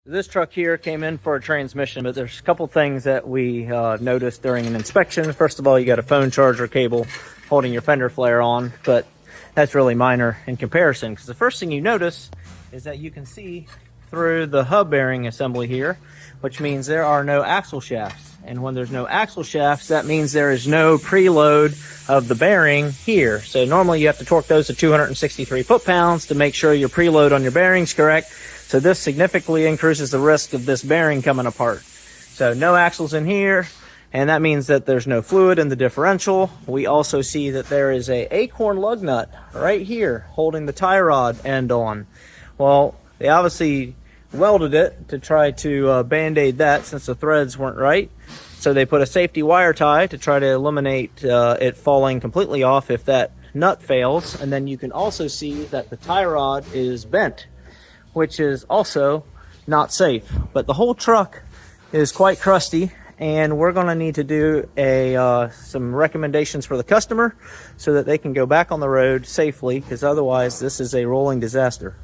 This truck here came in for a transmission, but there's a couple things that we noticed during an inspection. First of all, you got a phone charger cable holding your fender flare on, but that's really minor in comparison, because the first thing you notice is that you can see through the hub bearing assembly here, which means there are no axle shafts. And when there's no axle shafts, that means there is no preload of the bearing here. So normally you have to torque those to 263 foot-pounds to make sure your preload on your bearing's correct. So this significantly increases the risk of this bearing coming apart. So no axles in here, and that means that there's no fluid in the differential. We also see that there is a acorn lug nut right here holding the tie rod end on. Well, they obviously welded it to try to band-aid that since the threads weren't right. So they put a safety wire tie to try to eliminate it falling completely off if that nut fails. And then you can also see that the tie rod is bent, which is also not safe. But the whole truck is quite crusty, and we're going to need to do some recommendations for the customer so that they can go back on the road safely, because otherwise this is a rolling disaster.